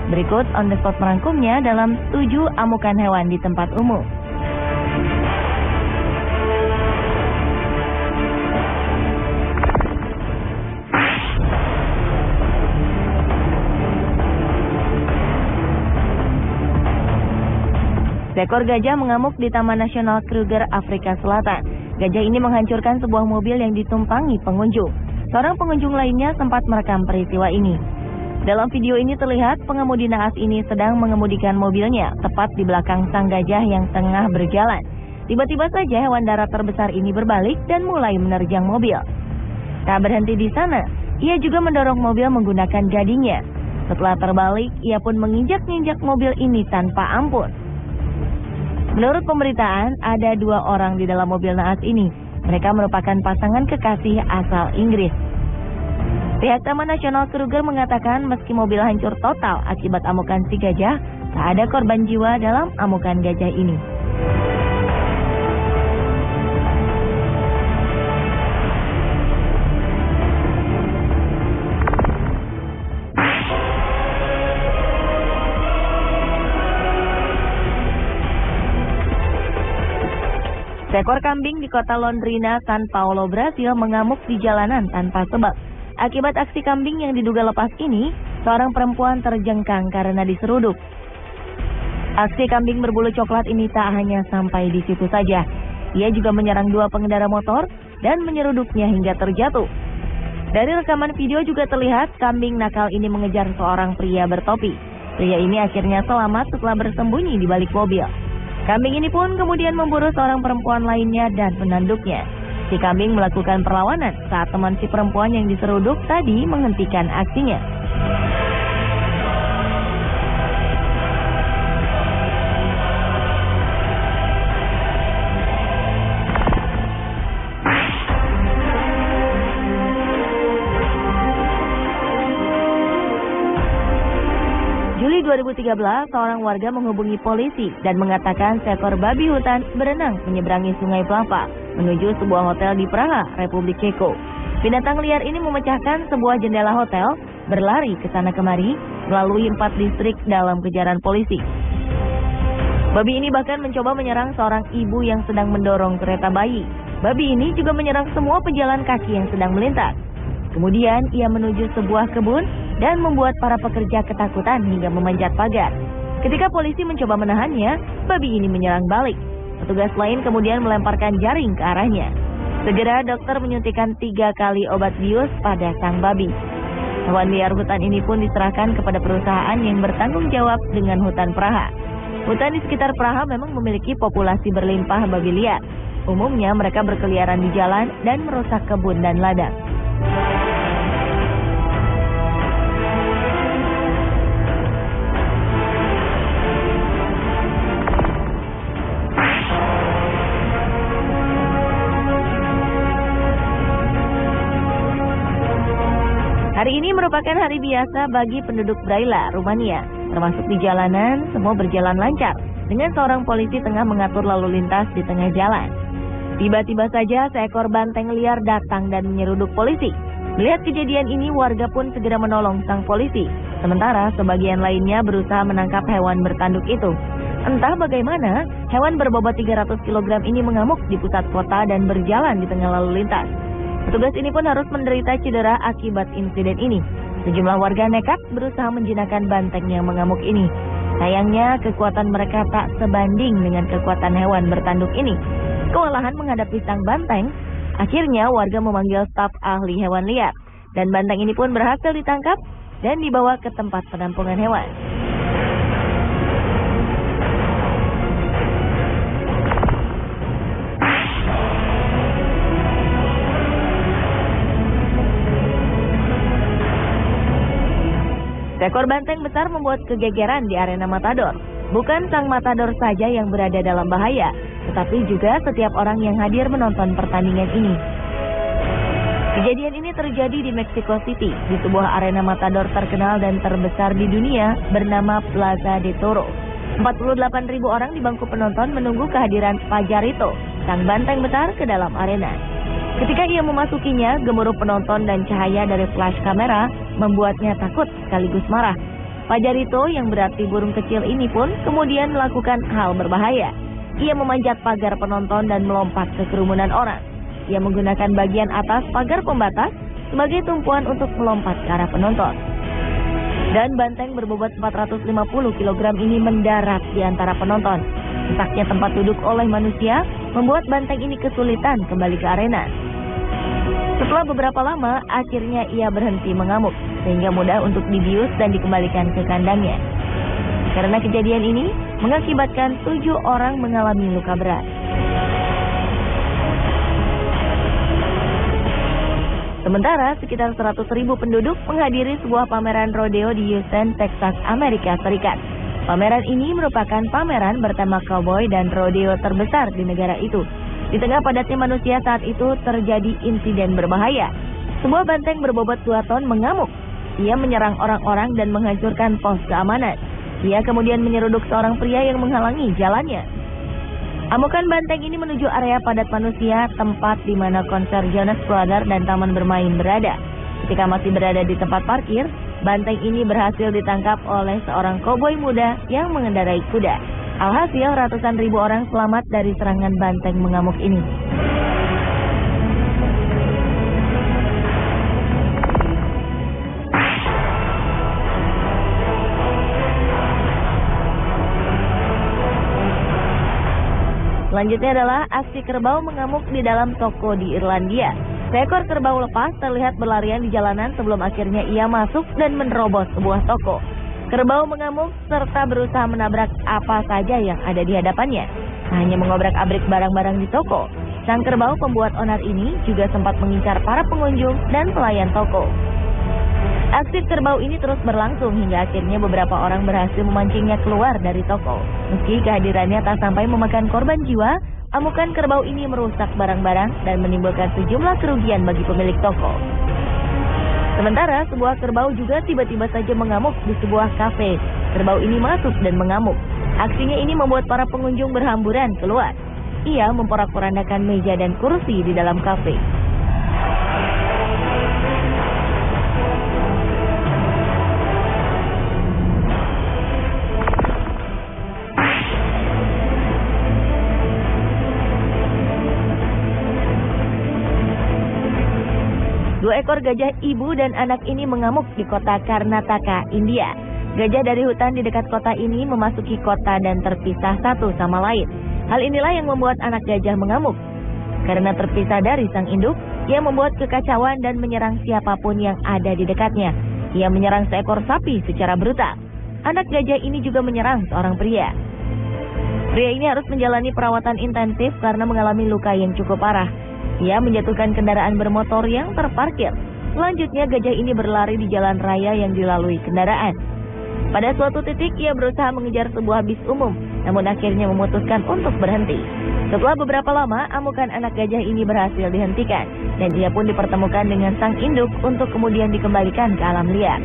Berikut on the spot merangkumnya dalam 7 amukan hewan di tempat umum. Seekor gajah mengamuk di Taman Nasional Kruger, Afrika Selatan. Gajah ini menghancurkan sebuah mobil yang ditumpangi pengunjung. Seorang pengunjung lainnya sempat merekam peristiwa ini. Dalam video ini terlihat pengemudi naas ini sedang mengemudikan mobilnya tepat di belakang sang gajah yang tengah berjalan. Tiba-tiba saja hewan darat terbesar ini berbalik dan mulai menerjang mobil. Tak berhenti di sana, ia juga mendorong mobil menggunakan gadinya. Setelah terbalik, ia pun menginjak-injak mobil ini tanpa ampun. Menurut pemberitaan, ada 2 orang di dalam mobil naas ini. Mereka merupakan pasangan kekasih asal Inggris. Pihak Taman Nasional Kruger mengatakan meski mobil hancur total akibat amukan si gajah, tak ada korban jiwa dalam amukan gajah ini. Seekor kambing di kota Londrina, San Paulo, Brasil mengamuk di jalanan tanpa sebab. Akibat aksi kambing yang diduga lepas ini, seorang perempuan terjengkang karena diseruduk. Aksi kambing berbulu coklat ini tak hanya sampai di situ saja. Ia juga menyerang 2 pengendara motor dan menyeruduknya hingga terjatuh. Dari rekaman video juga terlihat kambing nakal ini mengejar seorang pria bertopi. Pria ini akhirnya selamat setelah bersembunyi di balik mobil. Kambing ini pun kemudian memburu seorang perempuan lainnya dan menanduknya. Si kambing melakukan perlawanan saat teman si perempuan yang diseruduk tadi menghentikan aksinya. Juli 2013, seorang warga menghubungi polisi dan mengatakan seekor babi hutan berenang menyeberangi Sungai Plapa menuju sebuah hotel di Praha, Republik Ceko. Binatang liar ini memecahkan sebuah jendela hotel, berlari ke sana kemari melalui 4 distrik dalam kejaran polisi. Babi ini bahkan mencoba menyerang seorang ibu yang sedang mendorong kereta bayi. Babi ini juga menyerang semua pejalan kaki yang sedang melintas. Kemudian ia menuju sebuah kebun dan membuat para pekerja ketakutan hingga memanjat pagar. Ketika polisi mencoba menahannya, babi ini menyerang balik. Petugas lain kemudian melemparkan jaring ke arahnya. Segera dokter menyuntikkan 3 kali obat bius pada sang babi. Hewan liar hutan ini pun diserahkan kepada perusahaan yang bertanggung jawab dengan hutan Praha. Hutan di sekitar Praha memang memiliki populasi berlimpah babi liar. Umumnya mereka berkeliaran di jalan dan merusak kebun dan ladang. Hari ini merupakan hari biasa bagi penduduk Braila, Rumania. Termasuk di jalanan, semua berjalan lancar dengan seorang polisi tengah mengatur lalu lintas di tengah jalan. Tiba-tiba saja seekor banteng liar datang dan menyeruduk polisi. Melihat kejadian ini, warga pun segera menolong sang polisi. Sementara sebagian lainnya berusaha menangkap hewan bertanduk itu. Entah bagaimana, hewan berbobot 300 kg ini mengamuk di pusat kota dan berjalan di tengah lalu lintas. Petugas ini pun harus menderita cedera akibat insiden ini. Sejumlah warga nekat berusaha menjinakkan banteng yang mengamuk ini. Sayangnya, kekuatan mereka tak sebanding dengan kekuatan hewan bertanduk ini. Kewalahan menghadapi sang banteng, akhirnya warga memanggil staf ahli hewan liar. Dan banteng ini pun berhasil ditangkap dan dibawa ke tempat penampungan hewan. Seekor banteng besar membuat kegegeran di arena Matador. Bukan sang Matador saja yang berada dalam bahaya, tetapi juga setiap orang yang hadir menonton pertandingan ini. Kejadian ini terjadi di Mexico City, di sebuah arena Matador terkenal dan terbesar di dunia bernama Plaza de Toro. 48.000 orang di bangku penonton menunggu kehadiran Pajarito, sang banteng besar, ke dalam arena. Ketika ia memasukinya, gemuruh penonton dan cahaya dari flash kamera membuatnya takut sekaligus marah. Pajarito yang berarti burung kecil ini pun kemudian melakukan hal berbahaya. Ia memanjat pagar penonton dan melompat ke kerumunan orang. Ia menggunakan bagian atas pagar pembatas sebagai tumpuan untuk melompat ke arah penonton. Dan banteng berbobot 450 kg ini mendarat di antara penonton. Sesaknya tempat duduk oleh manusia membuat banteng ini kesulitan kembali ke arena. Setelah beberapa lama, akhirnya ia berhenti mengamuk, sehingga mudah untuk dibius dan dikembalikan ke kandangnya. Karena kejadian ini mengakibatkan 7 orang mengalami luka berat. Sementara sekitar 100.000 penduduk menghadiri sebuah pameran rodeo di Houston, Texas, Amerika Serikat. Pameran ini merupakan pameran bertema cowboy dan rodeo terbesar di negara itu. Di tengah padatnya manusia saat itu terjadi insiden berbahaya. Sebuah banteng berbobot 2 ton mengamuk. Ia menyerang orang-orang dan menghancurkan pos keamanan. Ia kemudian menyeruduk seorang pria yang menghalangi jalannya. Amukan banteng ini menuju area padat manusia, tempat di mana konser Jonas Brothers dan taman bermain berada. Ketika masih berada di tempat parkir, banteng ini berhasil ditangkap oleh seorang koboi muda yang mengendarai kuda. Alhasil ratusan ribu orang selamat dari serangan banteng mengamuk ini. Selanjutnya adalah aksi kerbau mengamuk di dalam toko di Irlandia. Seekor kerbau lepas terlihat berlarian di jalanan sebelum akhirnya ia masuk dan menerobos sebuah toko. Kerbau mengamuk serta berusaha menabrak apa saja yang ada di hadapannya. Hanya mengobrak-abrik barang-barang di toko. Sang kerbau pembuat onar ini juga sempat mengincar para pengunjung dan pelayan toko. Aksi kerbau ini terus berlangsung hingga akhirnya beberapa orang berhasil memancingnya keluar dari toko. Meski kehadirannya tak sampai memakan korban jiwa, amukan kerbau ini merusak barang-barang dan menimbulkan sejumlah kerugian bagi pemilik toko. Sementara sebuah kerbau juga tiba-tiba saja mengamuk di sebuah kafe. Kerbau ini masuk dan mengamuk. Aksinya ini membuat para pengunjung berhamburan keluar. Ia memporak-porandakan meja dan kursi di dalam kafe. Dua ekor gajah ibu dan anak ini mengamuk di kota Karnataka, India. Gajah dari hutan di dekat kota ini memasuki kota dan terpisah satu sama lain. Hal inilah yang membuat anak gajah mengamuk. Karena terpisah dari sang induk, ia membuat kekacauan dan menyerang siapapun yang ada di dekatnya. Ia menyerang seekor sapi secara brutal. Anak gajah ini juga menyerang seorang pria. Pria ini harus menjalani perawatan intensif karena mengalami luka yang cukup parah. Ia menjatuhkan kendaraan bermotor yang terparkir. Selanjutnya gajah ini berlari di jalan raya yang dilalui kendaraan. Pada suatu titik ia berusaha mengejar sebuah bis umum, namun akhirnya memutuskan untuk berhenti. Setelah beberapa lama, amukan anak gajah ini berhasil dihentikan, dan ia pun dipertemukan dengan sang induk untuk kemudian dikembalikan ke alam liar.